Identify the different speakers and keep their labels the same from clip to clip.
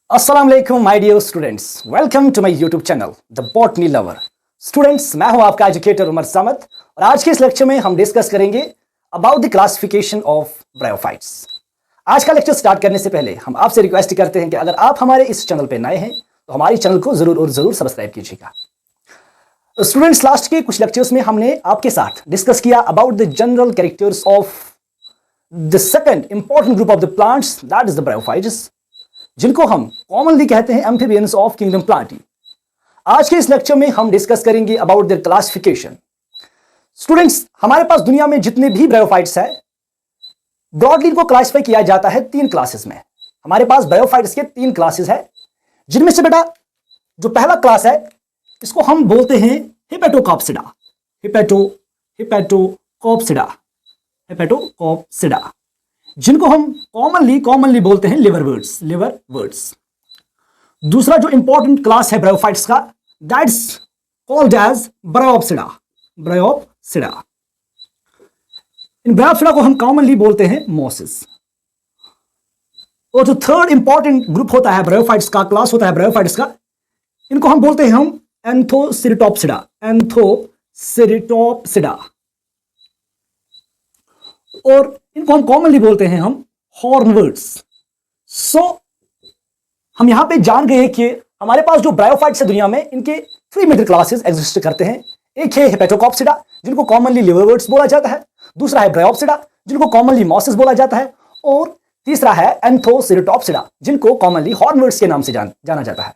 Speaker 1: अस्सलाम वालेकुम my dear students, welcome to my YouTube channel the botany lover. Students, मैं हूं आपका एजुकेटर उमर समद और आज के इस लेक्चर में हम डिस्कस करेंगे about the classification of bryophytes. आज का लेक्चर स्टार्ट करने से पहले हम आपसे रिक्वेस्ट करते हैं कि अगर आप हमारे इस चैनल पर नए हैं तो हमारे चैनल को जरूर और जरूर सब्सक्राइब कीजिएगा। स्टूडेंट्स, लास्ट के कुछ लेक्चर्स में हमने आपके साथ डिस्कस किया about the general characters of the second important group of the plants, that is the bryophytes, जिनको हम कॉमनली कहते हैं एम्फीबियंस ऑफ किंगडम प्लांटी। आज के इस लेक्चर में हम डिस्कस करेंगे अबाउट देयर क्लासिफिकेशन। स्टूडेंट्स, हमारे पास दुनिया में जितने भी ब्रायोफाइट्स हैं, ब्रॉडली इनको क्लासिफाई किया जाता है तीन क्लासेस में। हमारे पास ब्रायोफाइट्स के तीन क्लासेस हैं, जिनमें से बेटा जो पहला क्लास है इसको हम बोलते हैं हिपेटोकॉप्सिडा। हिपेटोकॉप्सिडा, जिनको हम कॉमनली बोलते हैं लिवरवर्ट्स। दूसरा जो इंपॉर्टेंट क्लास है ब्रायोफाइट्स का, that's called as Bryopsida. In Bryopsida को हम कॉमनली बोलते हैं मॉसेस। और जो थर्ड इंपॉर्टेंट ग्रुप होता है ब्रायोफाइट्स का, क्लास होता है ब्रायोफाइट्स का, इनको हम बोलते हैं हम एंथोसिरिटोप्सिडा। और इनको हम कॉमनली बोलते हैं हम हॉर्नवर्ड्स। सो हम यहां पे जान गए कि हमारे पास जो ब्रायोफाइट्स है दुनिया में, इनके थ्री मेजर क्लासेस एग्जिस्ट करते हैं। एक है हिपेटोकॉप्सिडा, जिनको कॉमनली लिवरवर्ड्स बोला जाता है। दूसरा है ब्रायोप्सिडा, जिनको कॉमनली मॉसेस बोला जाता है। और तीसरा है एंथोसिरिटोप्सिडा, जिनको कॉमनली हॉर्नवर्ड्स के नाम से जाना जाता है।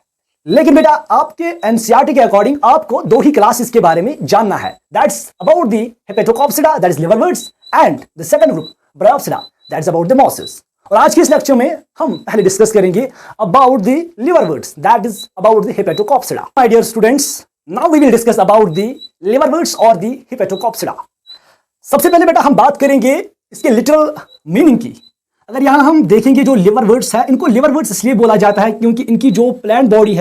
Speaker 1: लेकिन बेटा आपके एनसीईआरटी के अकॉर्डिंग आपको दो ही क्लासेस के बारे में जानना है, that's about the Hepaticopsida, that is liverworts, and the second group Bryopsida, that's about the mosses. और आज के इस लेक्चर में हम पहले डिस्कस करेंगे about the liverworts, that is about the Hepaticopsida. My dear students, now we will discuss about the liverworts और the हिपेटोकॉप्सिडा। सबसे पहले बेटा हम बात करेंगे इसके लिटरल मीनिंग की। अगर यहां हम देखेंगे जो लिवरवर्ड्स है, इनको लिवरवर्ड्स इसलिए बोला जाता है क्योंकि इनकी जो प्लांट बॉडी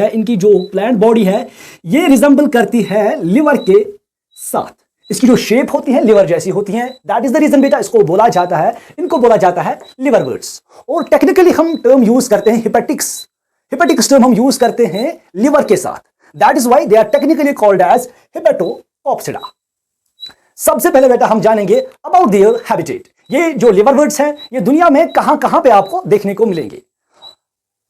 Speaker 1: है ये रिजेंबल करती है लिवर के साथ। इसकी जो शेप होती है लिवर जैसी होती है, दैट इज द रीजन बेटा इनको बोला जाता है लिवरवर्ड्स। और टेक्निकली हम टर्म यूज करते हैं हिपेटिक्स टर्म हम यूज करते हैं लिवर के साथ, that is why they are technically called as Hepaticopsida. सबसे पहले बेटा हम जानेंगे अबाउट देयर हैबिटेट। ये जो लिवरवर्ड्स हैं ये दुनिया में कहां पे आपको देखने को मिलेंगे।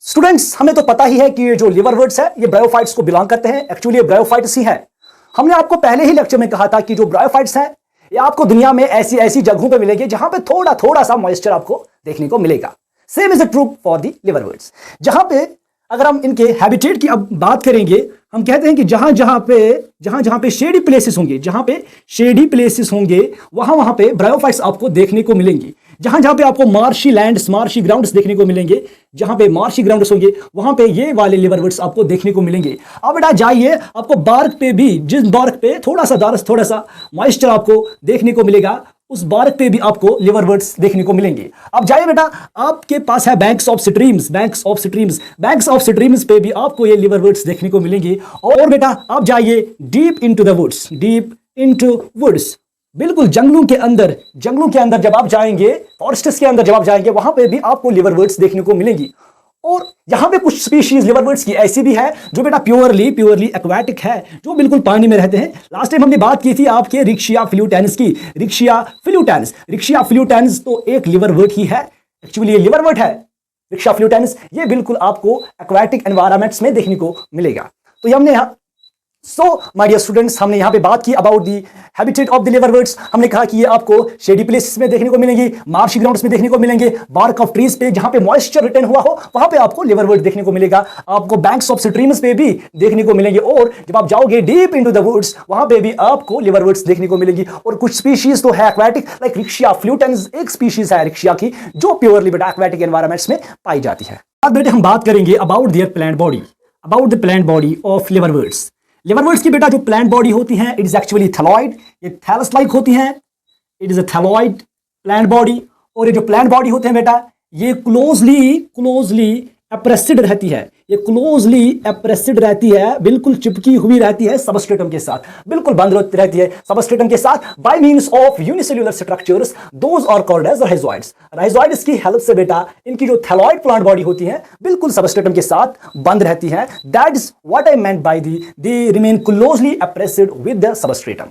Speaker 1: स्टूडेंट्स, हमें तो पता ही है कि ये जो लिवरवर्ड्स है ये ब्रायोफाइट्स को बिलोंग करते हैं। एक्चुअली ये ब्रायोफाइट्स ही है। हमने आपको पहले ही लेक्चर में कहा था कि जो ब्रायोफाइट्स हैं ये आपको दुनिया में ऐसी जगहों पे मिलेंगे जहां पे थोड़ा सा मॉइस्चर आपको देखने को मिलेगा। Same is true for the liverworts. जहां पे अगर हम इनके हैबिटेट की अब बात करेंगे, हम कहते हैं कि जहां पे शेडी प्लेसेस होंगे वहां पे ब्रायोफाइट्स आपको देखने को मिलेंगे। जहां पे आपको मार्शी ग्राउंड्स देखने को मिलेंगे, जहां पे मार्शी ग्राउंड्स होंगे वहां पे ये वाले लिवरवर्ड्स आपको देखने को मिलेंगे। अब बेटा जाइए, आपको बार्क पे भी, जिस बार्क पे थोड़ा सा मॉइस्चर आपको देखने को मिलेगा, उस बार्क पे भी आपको लिवरवर्ड्स देखने को मिलेंगे। अब जाइए बेटा, आपके पास है बैंक्स ऑफ स्ट्रीम्स पे भी आपको ये लिवरवर्ड्स देखने को मिलेंगे। और बेटा आप जाइए डीप इनटू वुड्स, बिल्कुल जंगलों के अंदर जब आप जाएंगे, फॉरेस्ट्स के अंदर जब आप जाएंगे, वहां पे भी आपको लिवरवर्ड्स देखने को मिलेंगी। और यहां पे कुछ स्पीशीज लिवरवर्ड्स की ऐसी भी है जो बेटा प्योरली एक्वाटिक है, जो बिल्कुल पानी में रहते हैं। लास्ट टाइम हमने बात की थी आपके रिक्शिया फ्लूटेंस की। रिक्शिया फ्लूटेंस तो एक लिवरवर्ड ही है, एक्चुअली ये लिवरवर्ड है रिक्शिया फ्लूटेंस। ये बिल्कुल आपको एक्वाटिक एनवायरमेंट्स में देखने को मिलेगा। तो ये हमने सो माय डियर स्टूडेंट्स, हमने यहां पे बात की about the habitat of the liverworts. हमने कहा कि ये आपको शेडी प्लेसेस में देखने को मिलेंगे, मार्शी ग्राउंड्स में देखने को मिलेंगे, बार्क ऑफ ट्रीज पे जहां पे मॉइस्चर रिटेन हुआ हो वहां पे आपको लिवरवर्ड देखने को मिलेगा। आपको बैंक्स ऑफ स्ट्रीम्स पे भी देखने को मिलेंगे। और जब आप जाओगे डीप इनटू द वुड्स वहां पे भी आपको लिवरवर्ड्स देखने को मिलेगी। और कुछ स्पीशीज तो है एक्वाटिक, लाइक रिक्शिया फ्लूटेंस एक स्पीशीज है रिक्शिया की, जो प्योरली बेटा एक्वाटिक एनवायरमेंट्स में पाई जाती है। अब बेटे हम बात करेंगे about their plant body of liverworts. Liverworts की बेटा जो प्लांट बॉडी होती है, इट इज एक्चुअली थैलॉइड, ये थैलस लाइक होती हैं। It is a thalloid plant body. और ये जो प्लांट बॉडी होते हैं बेटा ये क्लोजली अप्रेसिड रहती है, ये क्लोजली अप्रेसिड रहती है, बिल्कुल चिपकी हुई रहती है सबस्ट्रेटम के साथ, बिल्कुल बंद रहती है सबस्ट्रेटम के साथ by means of unicellular structures, those are called as rhizoids. Rhizoids की हेल्प से बेटा इनकी जो थैलॉइड प्लांट बॉडी होती है बिल्कुल सबस्ट्रेटम के साथ बंद रहती है। That is what I meant by they remain closely अप्रेसिड with the substratum.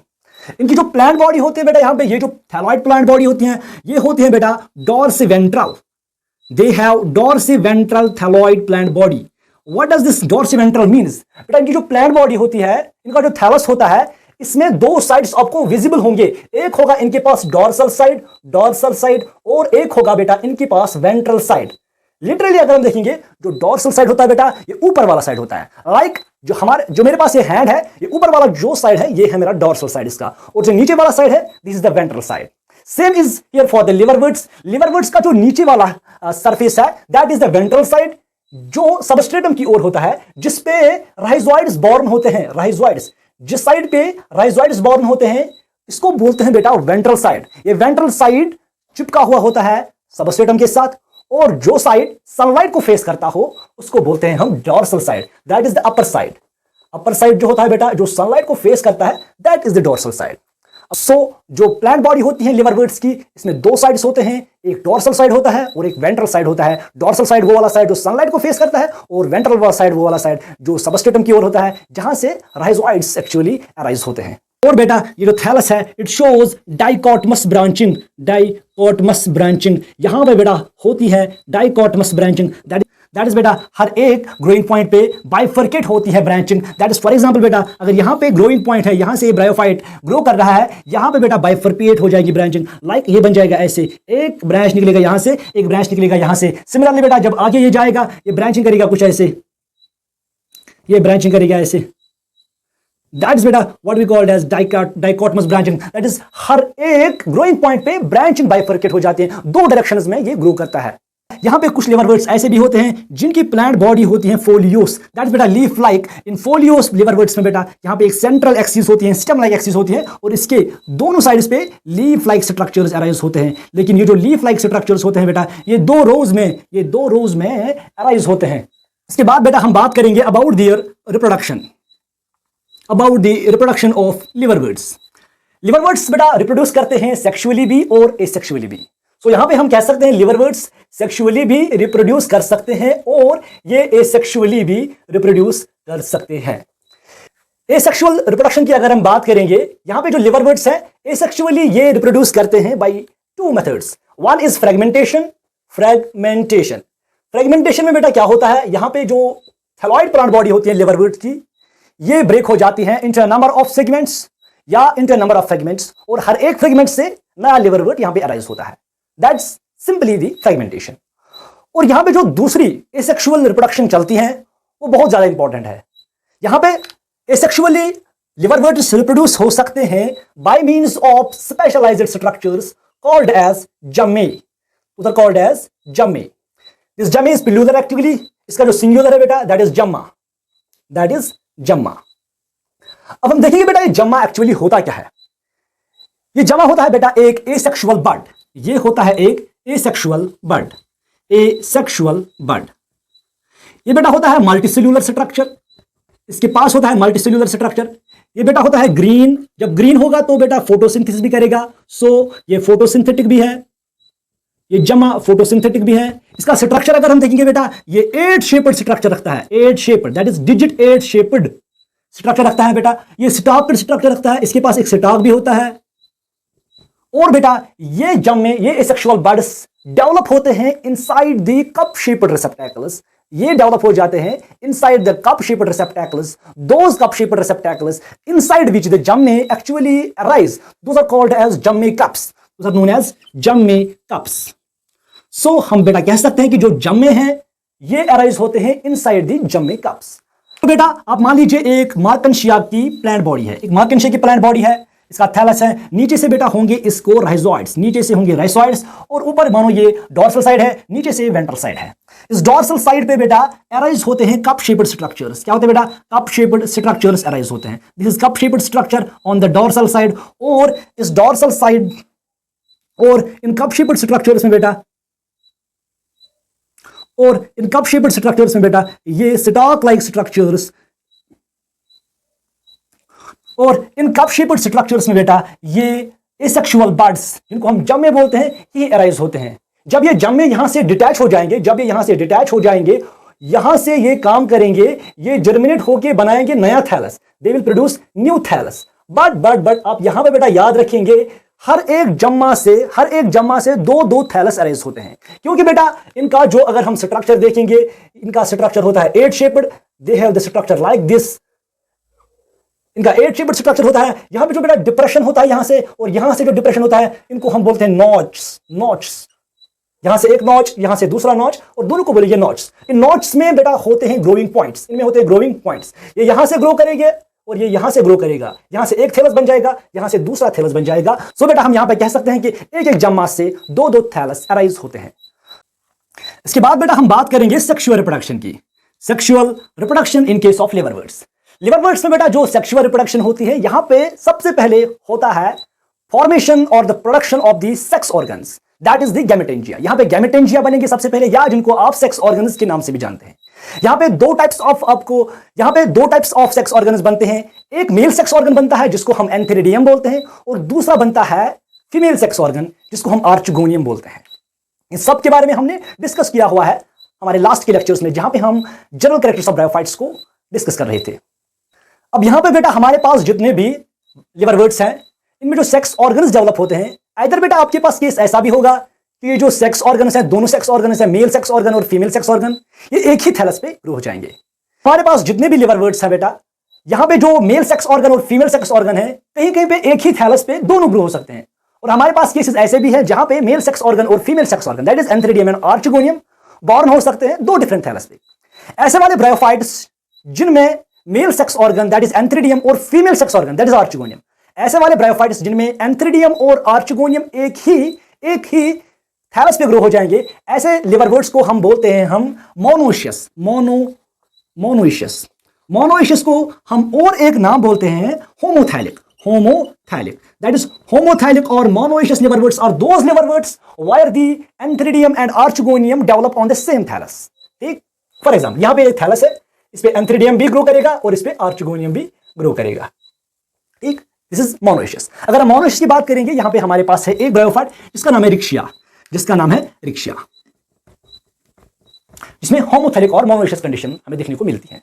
Speaker 1: इनकी जो प्लांट बॉडी होती है बेटा, यहां पे ये जो थैलॉइड प्लांट बॉडी होती है ये होती है बेटा डॉर्सिवेंट्रल। They have dorsiventral thalloid plant body. What does this dorsiventral means? बेटा इनकी जो प्लांट बॉडी होती है, इनका जो थैलस होता है, इसमें दो साइड्स आपको विजिबल होंगे। एक होगा इनके पास डॉर्सल साइड और एक होगा बेटा इनके पास वेंट्रल साइड। लिटरली अगर हम देखेंगे जो डॉर्सल साइड होता है बेटा ये ऊपर वाला साइड होता है। लाइक जो मेरे पास ये हैंड है, ये ऊपर वाला जो साइड है ये है मेरा डॉर्सल साइड इसका, और जो नीचे वाला साइड है this is the ventral side. Same is here for the liverworts. Liverworts का जो नीचे वाला सरफेस है that is the ventral side, जो सबस्ट्रेटम की ओर होता है, जिसपे राइजोइड्स बॉर्न होते हैं। राइजोइड्स जिस साइड पे राइजोइड्स बॉर्न होते हैं इसको बोलते हैं बेटा वेंट्रल साइड। ये वेंट्रल साइड चिपका हुआ होता है सबस्ट्रेटम के साथ, और जो साइड सनलाइट को फेस करता हो उसको बोलते हैं हम dorsal side, that is the upper side. Upper side जो होता है बेटा जो सनलाइट को फेस करता है that is the dorsal side. So जो प्लांट बॉडी होती है लिवरवर्ट्स की, इसमें दो साइड्स होते हैं, एक डॉर्सल साइड होता है और एक वेंट्रल साइड होता है। डॉर्सल साइड वो वाला साइड जो सनलाइट को फेस करता है, और वेंट्रल वाला साइड वो वाला साइड जो सबस्ट्रेटम की ओर होता है, जहां से राइजोइड्स एक्चुअली अराइज होते हैं। और बेटा ये जो थैलस है इट शोज डाइकोटमस ब्रांचिंग। डाइकोटमस ब्रांचिंग यहां पे बेटा होती है डाइकोटमस ब्रांचिंग। दैट इज बेटा हर एक ग्रोइंग पॉइंट पे बाइफर्केट होती है branching. That is for example बेटा अगर यहाँ पे ग्रोइंग पॉइंट है, यहाँ से ब्रायोफाइट ग्रो कर रहा है, यहाँ पे बेटा बाइफर्केट हो जाएगी ब्रांचिंग। लाइक ये बन जाएगा ऐसे, एक ब्रांच निकलेगा यहाँ से, एक ब्रांच निकलेगा यहाँ से। सिमिलरली बेटा जब आगे ये जाएगा ये ब्रांचिंग करेगा कुछ ऐसे, ये ब्रांचिंग करेगा ऐसे। दैट इज बेटा what we called as dichotomous branching. That is हर एक ग्रोइंग पॉइंट पे ब्रांचिंग बाइफर्केट हो जाती है, दो डायरेक्शंस में ये ग्रो करता है। यहां पे कुछ लिवरवर्ट्स ऐसे भी होते हैं जिनकी प्लांट बॉडी होती है फोलियोस। दैट इज बेटा लीफ लाइक। इन फोलियोस लिवरवर्ट्स में बेटा यहां पे एक सेंट्रल एक्सिस होती है, स्टेम लाइक एक्सिस होती है, और इसके दोनों साइड्स पे लीफ लाइक स्ट्रक्चर्स अराइज होते हैं। लेकिन ये जो लीफ लाइक स्ट्रक्चर्स होते हैं बेटा ये दो रोज में अराइज होते हैं। इसके बाद बेटा हम बात करेंगे about their reproduction, about the reproduction of liverworts. Liverworts बेटा रिप्रोड्यूस करते हैं सेक्सुअली भी और एसेक्सुअली भी। सो यहां पे हम कह सकते हैं लिवरवर्ट्स सेक्सुअली भी रिप्रोड्यूस कर सकते हैं और ये एसेक्सुअली भी रिप्रोड्यूस कर सकते हैं। एसेक्सुअल रिप्रोडक्शन की अगर हम बात करेंगे, यहां पे जो लिवरवर्ट्स हैं एसेक्सुअली ये रिप्रोड्यूस करते हैं by two methods. One is fragmentation. Fragmentation में बेटा क्या होता है, यहां पे जो थैलॉइड प्लांट बॉडी होती है लिवरवर्ट्स की, ये ब्रेक हो जाती है इंटू नंबर ऑफ सेगमेंट्स या इंटू नंबर ऑफ फ्रेगमेंट्स, और हर एक फ्रेगमेंट से नया लिवरवर्ट यहां पे अराइज होता है। That's simply the fragmentation. और यहां पे जो दूसरी एसेक्सुअल रिप्रोडक्शन चलती है वो बहुत ज्यादा इंपॉर्टेंट है। यहां पे एसेक्सुअली लिवरवर्ट्स रिप्रोड्यूस हो सकते हैं by means of specialised structures called as gemmae. उधर called as gemmae. This gemmae is plural actually. इसका जो सिंगुलर है बेटा that is gemma, that is gemma. अब हम देखेंगे बेटा ये जम्मा एक्चुअली होता क्या है। ये जम्मा होता है बेटा एक एसेक्सुअल बड। ये होता है एक एसेक्सुअल बड। एसेक्सुअल बड ये बेटा होता है मल्टीसेल्यूलर स्ट्रक्चर। इसके पास होता है मल्टीसेल्यूलर स्ट्रक्चर। ये बेटा होता है ग्रीन। जब ग्रीन होगा तो बेटा फोटोसिंथेसिस भी करेगा, सो ये फोटोसिंथेटिक भी है। ये जम्मा फोटोसिंथेटिक भी है। इसका स्ट्रक्चर अगर हम देखेंगे बेटा ये 8 शेप्ड स्ट्रक्चर रखता है। 8 shaped that is digit 8 shaped structure रखता है बेटा। ये स्टॉक्ड स्ट्रक्चर रखता है। इसके पास एक स्टॉक भी होता है। और बेटा ये जम्मे ये एसेक्सुअल बड्स डेवलप होते हैं inside the cup shaped receptacles. ये डेवलप हो जाते हैं inside the cup shaped receptacles. Those cup shaped receptacles inside which the gemmae actually arise, those are called as gemmae cups, those are known as gemmae cups. So हम बेटा कह सकते हैं कि जो जम्मे हैं ये अराइज होते हैं इनसाइड द जम्मे कप्स। तो बेटा आप मान लीजिए एक मार्कनशिया की प्लांट बॉडी है, एक मार्कनशिया की प्लांट बॉडी है, इसका थैलस है, नीचे से बेटा होंगे इसको राइजोइड्स, नीचे से होंगे राइजोइड्स, और ऊपर मानो ये डॉर्सल साइड है, नीचे से वेंट्रल साइड है। इस डॉर्सल साइड पे बेटा अराइज होते हैं कप शेप्ड स्ट्रक्चर्स। क्या होते हैं बेटा, कप शेप्ड स्ट्रक्चर्स अराइज होते हैं। This is cup shaped structure on the dorsal side. और इस डॉर्सल साइड और इन कप शेप्ड स्ट्रक्चर्स में बेटा और इन कप शेप्ड स्ट्रक्चर्स में बेटा ये स्टॉक लाइक स्ट्रक्चर्स, और इन कप शेप्ड स्ट्रक्चर्स में बेटा ये एसेक्सुअल बड्स, जिनको हम जम्मे बोलते हैं, ये अराइज होते हैं। जब ये जम्मे यहां से डिटैच हो जाएंगे, जब ये यहां से डिटैच हो जाएंगे, यहां से ये काम करेंगे, ये जर्मिनेट होके बनाएंगे नया thallus, they will produce new thallus. But आप यहां पे बेटा याद रखेंगे, हर एक जम्मा से दो थैलस अरेज होते हैं, क्योंकि बेटा इनका जो अगर हम स्ट्रक्चर देखेंगे, इनका स्ट्रक्चर होता है eight shaped, they have the structure like this, इनका एट शेप्ड स्ट्रक्चर होता है। यहां पे जो बेटा डिप्रेशन होता है यहां से, और यहां से जो डिप्रेशन होता है, इनको हम बोलते हैं नॉट्स। यहां से एक नॉच, यहां से दूसरा नॉच, और दोनों को बोलेंगे नॉट्स। इन नॉट्स में बेटा होते हैं ग्रोइंग पॉइंट्स, इनमें होते हैं ग्रोइंग पॉइंट्स। ये यहां से ग्रो करेंगे और ये यहां से ग्रो करेगा, यहां से एक थैलस बन जाएगा, यहां से दूसरा थैलस बन जाएगा। सो बेटा हम यहां पे कह सकते हैं कि एक जम्मा से दो थैलस अराइज होते हैं। इसके बाद बेटा हम बात करेंगे सेक्सुअल रिप्रोडक्शन की। Sexual reproduction in case of liverworts. Liverworts में बेटा जो सेक्सुअल रिप्रोडक्शन होती है, यहां पे सबसे पहले होता है फॉर्मेशन और the production of the sex organs, that is the gametangia. यहां पे गैमेटेंजिया बनेंगे सबसे पहले, या जिनको आप सेक्स ऑर्गन्स के नाम से भी जानते हैं। यहां पे दो टाइप्स ऑफ सेक्स ऑर्गन्स बनते हैं। एक मेल सेक्स ऑर्गन बनता है जिसको हम एंथेरिडियम बोलते हैं, और दूसरा बनता है फीमेल सेक्स ऑर्गन जिसको हम आर्चिगोनियम बोलते हैं। इन सब के बारे में हमने डिस्कस किया हुआ है हमारे लास्ट के लेक्चर्स में, जहां पे हम जनरल कैरेक्टर्स ऑफ ब्रायोफाइट्स को डिस्कस कर रहे थे। अब यहां पे बेटा हमारे पास जितने भी लिवरवर्ट्स हैं, इनमें जो सेक्स ऑर्गन्स डेवलप होते हैं, इधर बेटा आपके पास केस ऐसा भी होगा कि ये जो सेक्स ऑर्गन्स हैं, दोनों सेक्स ऑर्गन्स हैं, मेल सेक्स ऑर्गन और फीमेल सेक्स ऑर्गन, ये एक ही थैलस पे ग्रो हो जाएंगे। हमारे पास जितने भी लिवरवर्ट्स हैं बेटा, यहां पे जो मेल सेक्स ऑर्गन और फीमेल सेक्स ऑर्गन है, कहीं कहीं पे एक ही थैलस पे दोनों ग्रो हो सकते हैं। और हमारे पास केसेस ऐसे भी हैं जहां पे मेल सेक्स ऑर्गन और female sex organ, that is antheridium and archegonium, born हो सकते हैं दो डिफरेंट थैलस पे। ऐसे वाले ब्रायोफाइट्स जिनमें male sex organ that is antheridium और female sex organ that is archegonium, ऐसे वाले ब्रायोफाइट्स जिनमें एंथेरिडियम और आर्चिगोनियम एक ही थैलस पे ग्रो हो जाएंगे, ऐसे लिवरवर्ट्स को हम बोलते हैं मोनोइशियस। मोनोइशियस को हम और एक नाम बोलते हैं होमोथैलिक। दैट इज होमोथैलिक और monoecious liverworts are those liverworts where the antheridium and archegonium develop on the same thallus। ठीक, फॉर एग्जाम्पल यहां पे एक थैलस है, इस पे एंथेरिडियम भी ग्रो करेगा और इस पे आर्चिगोनियम भी ग्रो करेगा। ठीक, दिस इज मोनोइशियस। अगर हम मोनोइशियस की बात करेंगे, यहां पे हमारे पास है एक ब्रायोफाइट जिसका नाम है रिक्शिया, जिसमें होमोथैलिक और मोनोइशियस कंडीशन हमें देखने को मिलती है।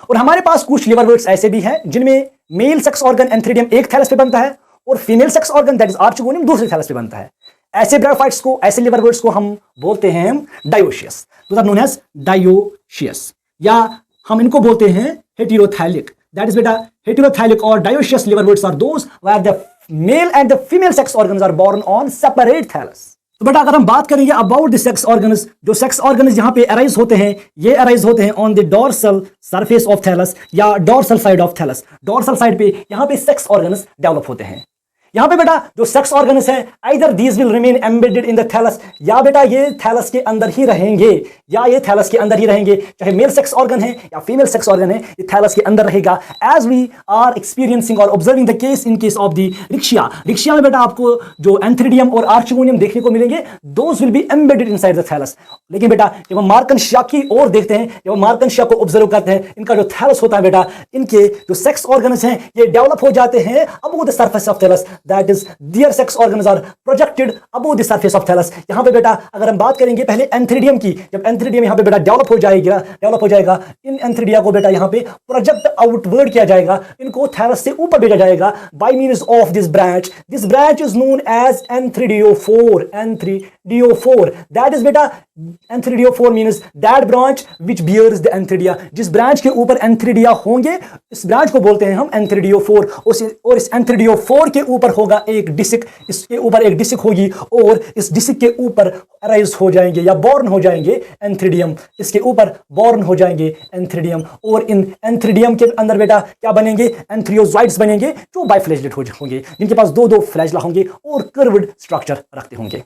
Speaker 1: और हमारे पास कुछ लिवरवर्ट्स ऐसे भी हैं जिनमें मेल सेक्स ऑर्गन एंथेरिडियम एक थैलस पे बनता है और female sex organ that is archegonium दूसरे थैलस पे बनता है। ऐसे ब्रायोफाइट्स को, ऐसे लिवरवर्ट्स को हम बोलते हैं dioecious, those are known as dioecious, या हम इनको बोलते हैं हेटेरोथैलिक। दैट इज बेटा हेटेरोथैलिक और dioecious liverworts are those where the male and the female sex organs are born on separate thallus। तो बेटा अगर हम बात करेंगे अबाउट द सेक्स ऑर्गन्स, जो सेक्स ऑर्गन्स यहां पे अराइज होते हैं, ये अराइज होते हैं on the dorsal surface of thallus या dorsal side of thallus. Dorsal side पे यहां पे सेक्स ऑर्गन्स डेवलप होते हैं। यहां पे बेटा जो सेक्स ऑर्गन्स हैं, either these will remain embedded in the thallus, या बेटा ये थैलस के अंदर ही रहेंगे, चाहे मेल सेक्स ऑर्गन है या फीमेल सेक्स ऑर्गन है, ये थैलस के अंदर रहेगा। एज वी आर एक्सपीरियंसिंग और observing the case in case of the रिक्शिया में बेटा आपको जो एंथेरिडियम और आर्चिगोनियम देखने को मिलेंगे, those will be embedded inside the thallus. लेकिन बेटा जब हम मार्कनशिया की ओर देखते हैं, जब हम मार्कनशिया को ऑब्जर्व करते हैं, इनका जो थैलस होता है बेटा, इनके जो सेक्स ऑर्गन्स हैं ये डेवलप हो जाते हैं above the surface of thallus, that is their sex organs are projected above the surface of thallus. यहां पे बेटा अगर हम बात करेंगे पहले एंथेरिडियम की, जब एंथेरिडियम यहां पे बेटा डेवलप हो जाएगा, इन एंथेरिडिया को बेटा यहां पे प्रोजेक्ट आउटवर्ड किया जाएगा, इनको थैलस से ऊपर भेजा जाएगा by means of this branch is known as antheridiophore. That is बेटा antheridiophore means that branch which bears the antheridia. जिस ब्रांच के ऊपर एंथेरिडिया होंगे, इस ब्रांच को बोलते हैं हम एंथेरिडियोफोर। और इस एंथेरिडियोफोर के ऊपर होगा एक डिस्क, इसके ऊपर एक डिस्क होगी और इस डिस्क के ऊपर अराइज हो जाएंगे या बॉर्न हो जाएंगे एंथेरिडियम, इसके ऊपर बॉर्न हो जाएंगे एंथेरिडियम। और इन एंथेरिडियम के अंदर बेटा क्या बनेंगे, एंथ्रियोजॉइड्स बनेंगे जो बाइफ्लैजेलेट होंगे, जिनके पास दो फ्लैजला होंगे और कर्व्ड स्ट्रक्चर रखते होंगे।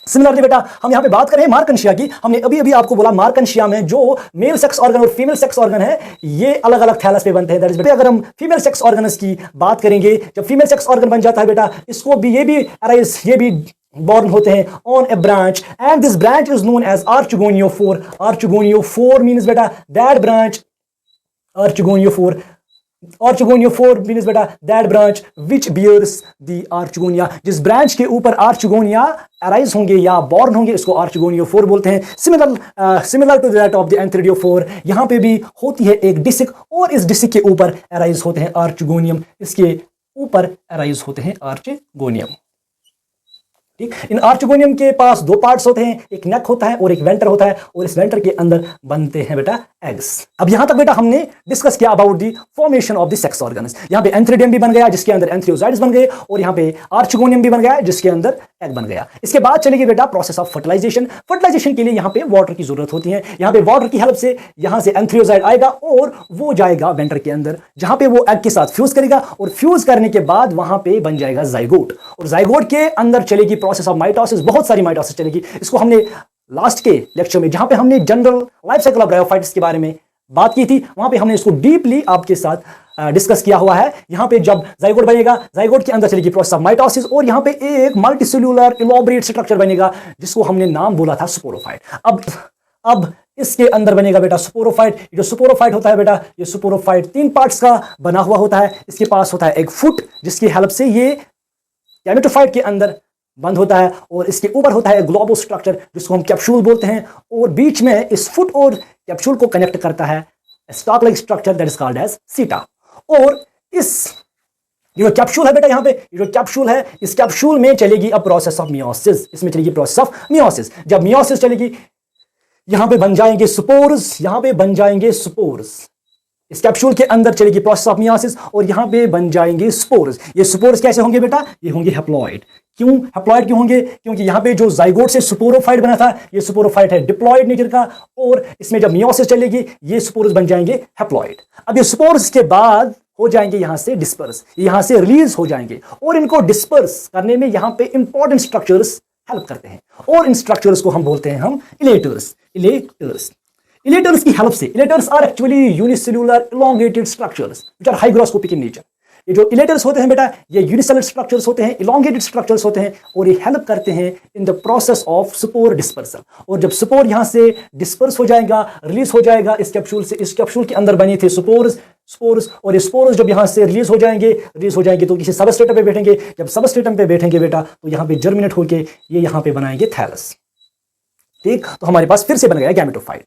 Speaker 1: सिमिलरली बेटा हम यहां पे बात करें मार्कनशिया की, हमने अभी आपको बोला मार्कनशिया में जो मेल सेक्स ऑर्गन और फीमेल सेक्स ऑर्गन है ये अलग अलग थैलस पे बनते हैं। दैट इज बेटा अगर हम फीमेल सेक्स ऑर्गन्स की बात करेंगे, जब फीमेल सेक्स ऑर्गन बन जाता है बेटा, इसको भी ये भी born होते हैं on a branch and this branch is known as archegoniophore. Archegoniophore means बेटा that branch. Archegoniophore. Archegoniophore means बेटा that branch which bears the archegonia. जिस ब्रांच के ऊपर आर्चगोनिया अराइज होंगे या बॉर्न होंगे इसको आर्चगोनियोफोर बोलते हैं. Similar to that of the antheridiophore. यहाँ पे भी होती है एक डिसिक और इस डिसिक के ऊपर अराइज होते हैं आर्चगोनियम. इसके ऊपर अराइज होते हैं आर्चगोनियम. ठीक. इन आर्चगोनियम के पास दो पार्ट्स होते हैं, एक नेक होता है और एक वेंटर होता है और इस वेंटर के अंदर बनते हैं बेटा एग्स. अब यहां तक बेटा हमने डिस्कस किया about the formation of the sex organs. यहां पे एंथ्रिडियम भी बन गया जिसके अंदर एंथ्रियोजाइड्स बन गए और यहां पे आर्चगोनियम भी बन गया जिसके अंदर एग बन गया. इसके बाद चलेगी बेटा प्रोसेस ऑफ फर्टिलाइजेशन. फर्टिलाइजेशन के लिए यहां पे वाटर की जरूरत होती है. यहां पे वाटर की हेल्प से यहां से एंथ्रियोजाइड आएगा और वो जाएगा वेंटर के अंदर जहां पे वो एग के साथ फ्यूज करेगा और फ्यूज करने के बाद वहां पे बन जाएगा जाइगोट और जाइगोट के अंदर चलेगी प्रोसेस ऑफ माइटोसिस. बहुत सारी माइटोसिस चलेगी. इसको हमने लास्ट के लेक्चर में जहां पे हमने general life cycle of bryophytes के बारे में बात की थी वहां पे हमने इसको डीपली आपके साथ डिस्कस किया हुआ है. यहां पे जब जाइगोट बनेगा जाइगोट के अंदर चलेगी प्रोसेस ऑफ माइटोसिस और यहां पे एक मल्टीसेल्युलर इलॉबरेट स्ट्रक्चर बनेगा जिसको हमने नाम बोला था स्पोरोफाइट. अब इसके अंदर बनेगा बेटा स्पोरोफाइट. जो स्पोरोफाइट होता है बेटा ये स्पोरोफाइट 3 पार्ट्स का बना हुआ होता है. इसके पास होता है एक फुट जिसकी हेल्प से ये गैमेटोफाइट के अंदर बंद होता है और इसके ऊपर होता है ग्लोबो स्ट्रक्चर जिसको हम कैप्सूल बोलते हैं और बीच में इस फुट और कैप्सूल को कनेक्ट करता है stalk like structure that is called as seta. और इस जो कैप्सूल है बेटा यहाँ पे जो कैप्सूल है इस कैप्सूल में चलेगी अब प्रोसेस ऑफ मियोसिस. इसमें चलेगी प्रोसेस ऑफ मियोसिस. जब मियोसिस चलेगी यहां पे बन जाएंगे स्पोर्स. यहां पे बन जाएंगे स्पोर्स. इस कैप्सूल के अंदर चलेगी प्रोसेस ऑफ मियोसिस और यहां पे बन जाएंगे स्पोर्स. ये स्पोर्स कैसे होंगे बेटा ये होंगे हैप्लॉइड. क्यों हैप्लॉइड क्यों होंगे? क्योंकि यहां पे जो जाइगोट से स्पोरोफाइट बना था ये स्पोरोफाइट है डिप्लॉइड नेचर का और इसमें जब मियोसिस चलेगी ये स्पोर्स बन जाएंगे हैप्लॉइड. अब ये स्पोर्स के बाद हो जाएंगे यहां से डिस्पर्स. यहां से रिलीज हो जाएंगे और इनको डिस्पर्स करने में यहां पे इंपॉर्टेंट स्ट्रक्चर्स हेल्प करते हैं और इन स्ट्रक्चर्स को हम बोलते हैं हम इलेटर्स. इलेटर्स की हेल्प से elaters are actually unicellular elongated structures which are hygroscopic in nature. ये जो इलेटर्स होते हैं बेटा ये यूनिसेलुलर स्ट्रक्चर्स होते हैं इलोंगेटेड स्ट्रक्चर्स होते हैं और ये हेल्प करते हैं in the process of spore dispersal. और जब स्पोर यहां से डिस्पर्स हो जाएगा रिलीज हो जाएगा इस कैप्सूल से. इस कैप्सूल के अंदर बने थे स्पोर्स और ये स्पोर्स जब यहां से रिलीज हो जाएंगे तो किसी सबस्ट्रेटम पे बैठेंगे. जब सबस्ट्रेटम पे बैठेंगे बेटा तो यहां पे जर्मिनेट होकर ये यहां पे बनाएंगे थैलस. ठीक. तो हमारे पास फिर से बन गया गैमेटोफाइट.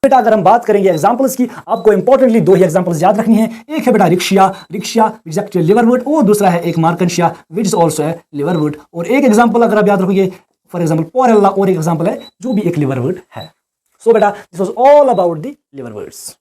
Speaker 1: बेटा अगर हम बात करेंगे एग्जांपल्स की आपको इंपॉर्टेंटली 2 ही एग्जांपल्स याद रखनी है. एक है बेटा रिक्शिया एक्चुअली लिवरवुड और दूसरा है एक मार्कनशिया विच इज आल्सो है लिवरवुड. और एक एग्जांपल अगर आप याद रखोगे फॉर एग्जांपल पोरेला और एक एग्जांपल है जो भी एक लिवरवुड है. सो बेटा this was all about the लिवरवुड्स.